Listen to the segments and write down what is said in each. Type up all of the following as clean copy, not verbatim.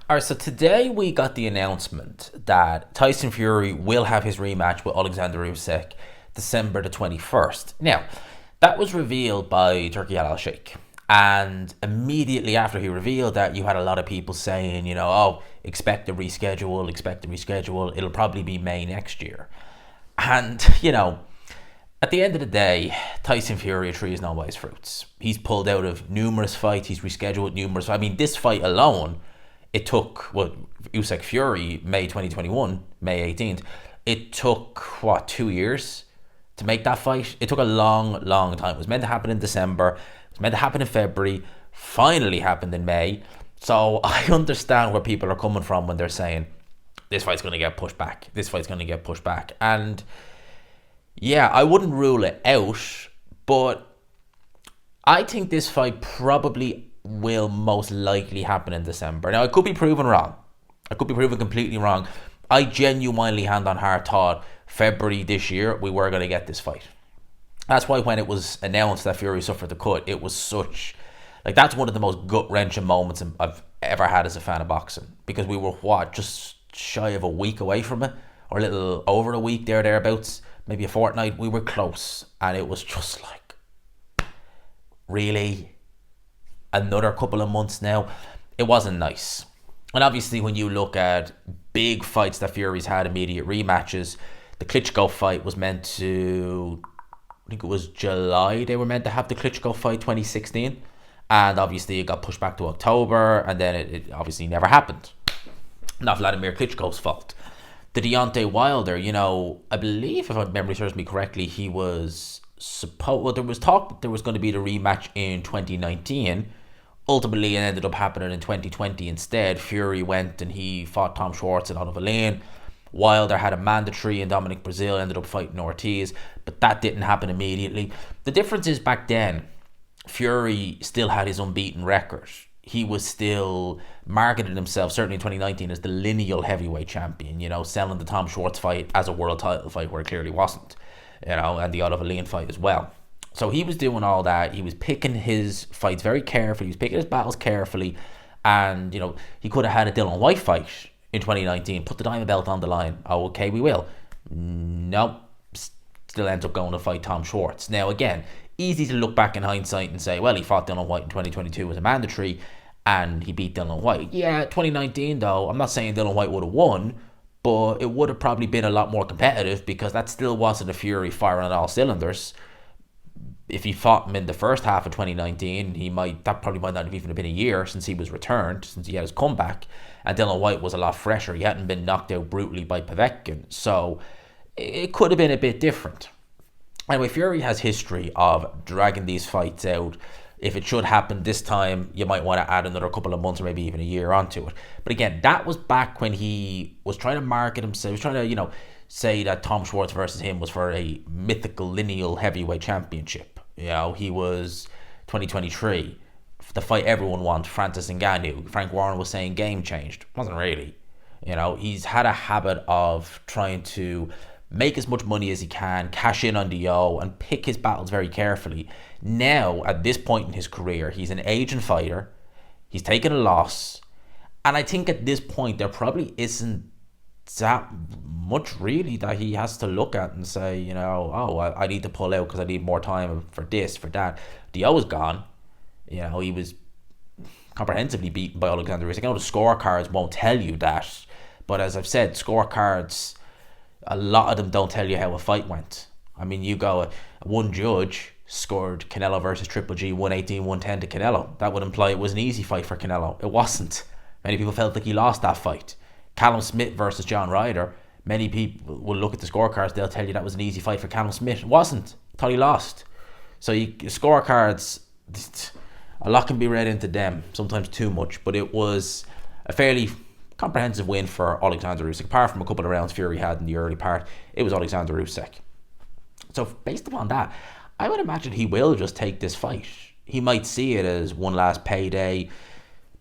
All right, so today we got the announcement that Tyson Fury will have his rematch with Alexander Usyk December the 21st. Now, that was revealed by Turkey Al Sheikh. And immediately after he revealed that, you had a lot of people saying, oh, expect a reschedule, expect a reschedule. It'll probably be May next year. And, at the end of the day, Tyson Fury, a tree is not by his fruits. He's pulled out of numerous fights. He's rescheduled numerous. I mean, this fight alone, it took Usyk Fury May 2021, May 18th. It took 2 years to make that fight. It took a long, long time. It was meant to happen in December. It was meant to happen in February. Finally happened in May. So I understand where people are coming from when they're saying this fight's going to get pushed back. This fight's going to get pushed back. And yeah, I wouldn't rule it out, but I think this fight probably will most likely happen in December. Now, I could be proven wrong. I could be proven completely wrong. I genuinely, hand on heart, thought February this year we were going to get this fight. That's why when it was announced that Fury suffered the cut, it was such... that's one of the most gut-wrenching moments I've ever had as a fan of boxing. Because we were, just shy of a week away from it? Or a little over a week, thereabouts. Maybe a fortnight. We were close. And it was just really? Another couple of months now? It wasn't nice. And obviously when you look at big fights that Fury's had, immediate rematches, the Klitschko fight was meant to... I think it was July they were meant to have the Klitschko fight 2016. And obviously it got pushed back to October, and then it obviously never happened. Not Vladimir Klitschko's fault. The Deontay Wilder, I believe, if my memory serves me correctly, he was there was talk that there was going to be the rematch in 2019. Ultimately, it ended up happening in 2020 instead. Fury went and he fought Tom Schwartz and Oliver Lane. Wilder had a mandatory, and Dominic Breazeale ended up fighting Ortiz, but that didn't happen immediately. The difference is back then, Fury still had his unbeaten record. He was still marketed himself, certainly in 2019, as the lineal heavyweight champion, selling the Tom Schwartz fight as a world title fight where it clearly wasn't, and the Oliver Lane fight as well. So he was doing all that. He was picking his fights very carefully. He was picking his battles carefully. And, he could have had a Dylan White fight in 2019, put the diamond belt on the line. Oh, okay, we will. Nope. Still ends up going to fight Tom Schwartz. Now, again, easy to look back in hindsight and say, well, he fought Dylan White in 2022 as a mandatory and he beat Dylan White. Yeah, 2019 though, I'm not saying Dylan White would have won, but it would have probably been a lot more competitive because that still wasn't a Fury firing on all cylinders. If he fought him in the first half of 2019, that probably might not have even been a year since he was returned, since he had his comeback, and Dylan White was a lot fresher. He hadn't been knocked out brutally by Povetkin, so it could have been a bit different. Anyway, Fury has history of dragging these fights out. If it should happen this time, you might want to add another couple of months or maybe even a year onto it. But again, that was back when he was trying to market himself. He was trying to, say that Tom Schwartz versus him was for a mythical lineal heavyweight championship. He was 2023. The fight everyone wants, Francis Ngannou. Frank Warren was saying game changed. Wasn't really. He's had a habit of trying to make as much money as he can, cash in on the O, and pick his battles very carefully. Now, at this point in his career, he's an aging fighter. He's taken a loss. And I think at this point, there probably isn't that much really that he has to look at and say, I need to pull out because I need more time for this, for that. The O is gone. He was comprehensively beaten by Alexander Usyk. I know the scorecards won't tell you that, but as I've said, scorecards, a lot of them don't tell you how a fight went. I mean, you go, one judge scored Canelo versus Triple G 118-110 to Canelo. That would imply it was an easy fight for Canelo. It wasn't. Many people felt like he lost that fight. Callum Smith versus John Ryder. Many people will look at the scorecards, they'll tell you that was an easy fight for Callum Smith. It wasn't. Thought he lost. So scorecards, a lot can be read into them, sometimes too much, but it was a fairly comprehensive win for Alexander Usyk. Apart from a couple of rounds Fury had in the early part, it was Alexander Usyk. So based upon that, I would imagine he will just take this fight. He might see it as one last payday.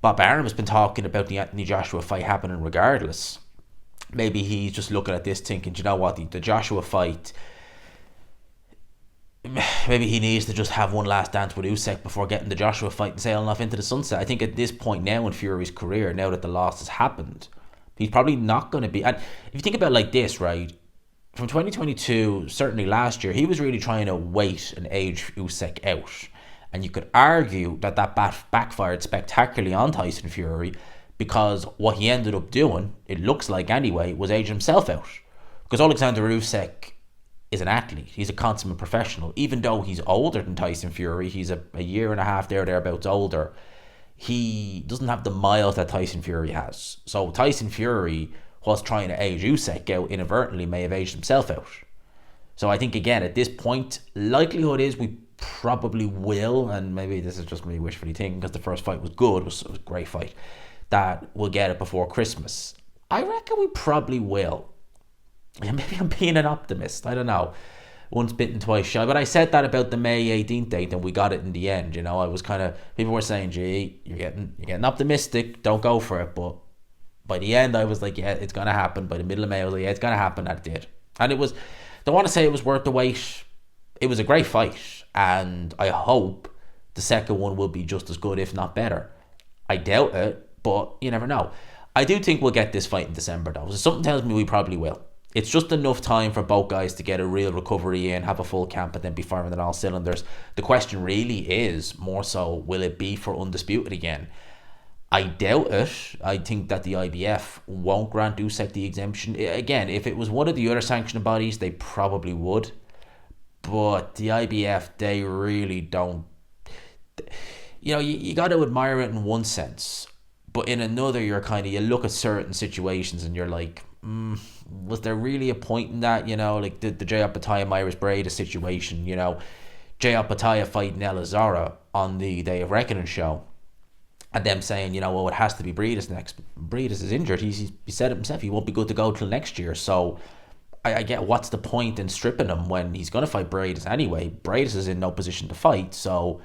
Bob Arum has been talking about the Anthony Joshua fight happening regardless. Maybe he's just looking at this thinking, you know what, the Joshua fight, maybe he needs to just have one last dance with Usyk before getting the Joshua fight and sailing off into the sunset. I think at this point now in Fury's career, now that the loss has happened, he's probably not going to be. And if you think about it like this, right, from 2022, certainly last year, he was really trying to wait and age Usyk out. And you could argue that backfired spectacularly on Tyson Fury, because what he ended up doing, it looks like anyway, was aging himself out. Because Alexander Usyk is an athlete. He's a consummate professional. Even though he's older than Tyson Fury, he's a year and a half thereabouts older, he doesn't have the miles that Tyson Fury has. So Tyson Fury, whilst trying to age Usyk out, inadvertently may have aged himself out. So I think, again, at this point, likelihood is we probably will, and maybe this is just me wishfully thinking because the first fight was good, it was a great fight, that we'll get it before Christmas. I reckon we probably will. Maybe I'm being an optimist. I don't know. Once bitten, twice shy. But I said that about the May 18th date, and we got it in the end. You know, I was kind of, people were saying, "Gee, you're getting optimistic. Don't go for it." But by the end, I was like, "Yeah, it's gonna happen." By the middle of May, I was like, "Yeah, it's gonna happen." And it did. And it was. Don't want to say it was worth the wait. It was a great fight, and I hope the second one will be just as good, if not better. I doubt it, but you never know. I do think we'll get this fight in December, though. So something tells me we probably will. It's just enough time for both guys to get a real recovery in, have a full camp, and then be firing on all cylinders. The question really is more so, will it be for Undisputed again? I doubt it. I think that the IBF won't grant Usyk the exemption. Again, if it was one of the other sanctioning bodies, they probably would. But the IBF, they really don't. You know, you got to admire it in one sense. But in another, you look at certain situations and you're like, was there really a point in that? You know, like the Jay Opataya Myris Breda situation, you know, Jay Opataya fighting Elizara on the Day of Reckoning show, and them saying, you know, well, it has to be Bredas next. Bredas is injured. He said it himself. He won't be good to go till next year. So I get, what's the point in stripping him when he's going to fight Bredas anyway? Bredas is in no position to fight. So,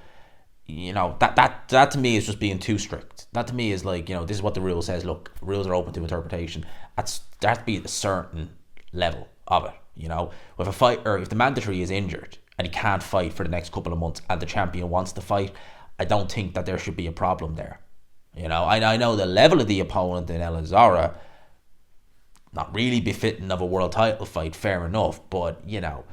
you know, that to me is just being too strict. That to me is like, you know, this is what the rule says. Look, rules are open to interpretation. There has to be a certain level of it, you know. If a fighter, if the mandatory is injured and he can't fight for the next couple of months and the champion wants to fight, I don't think that there should be a problem there. You know, I know the level of the opponent in Elizara, not really befitting of a world title fight, fair enough, but, you know,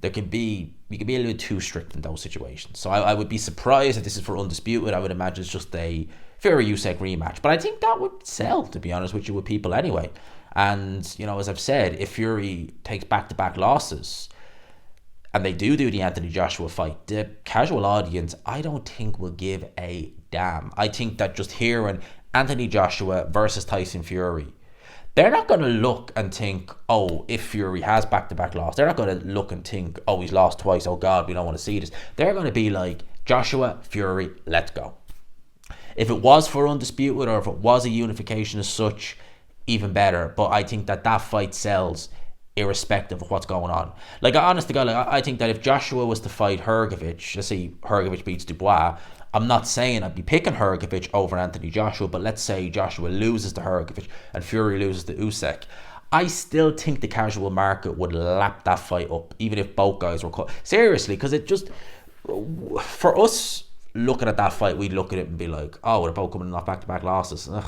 you can be a little bit too strict in those situations. So I would be surprised if this is for Undisputed. I would imagine it's just a Fury Usyk rematch. But I think that would sell, to be honest with you, with people anyway. And, you know, as I've said, if Fury takes back-to-back losses and they do the Anthony Joshua fight, the casual audience, I don't think will give a damn. I think that just hearing Anthony Joshua versus Tyson Fury, they're not going to look and think, oh, if Fury has back-to-back loss, they're not going to look and think, oh, he's lost twice, oh God, we don't want to see this. They're going to be like, Joshua, Fury, let's go. If it was for Undisputed or if it was a unification as such, even better. But I think that fight sells irrespective of what's going on. Like, honest to God, like, I think that if Joshua was to fight Hrgovic, let's say Hrgovic beats Dubois, I'm not saying I'd be picking Hrgovic over Anthony Joshua, but let's say Joshua loses to Hrgovic and Fury loses to Usyk. I still think the casual market would lap that fight up, even if both guys were caught. Seriously, because it just, for us looking at that fight, we'd look at it and be like, oh, they're both coming off back-to-back losses. Ugh.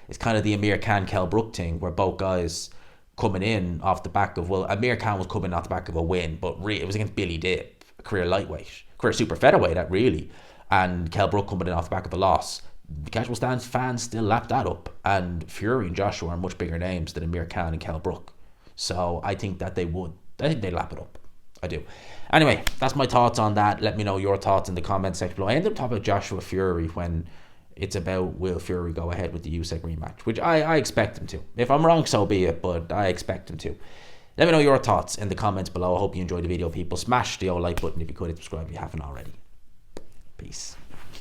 It's kind of the Amir Khan Kell Brook thing, where both guys coming in off the back of, well, Amir Khan was coming off the back of a win, but it was against Billy Dip, a career lightweight, career super featherweight, that really. And Kell Brook coming in off the back of a loss. The casual stance fans still lap that up. And Fury and Joshua are much bigger names than Amir Khan and Kell Brook. So I think that they would. I think they'd lap it up. I do. Anyway, that's my thoughts on that. Let me know your thoughts in the comment section below. I ended up talking about Joshua Fury when it's about will Fury go ahead with the Usyk rematch, which I expect him to. If I'm wrong, so be it, but I expect him to. Let me know your thoughts in the comments below. I hope you enjoyed the video, people. Smash the old like button if you could. Subscribe if you haven't already. Peace.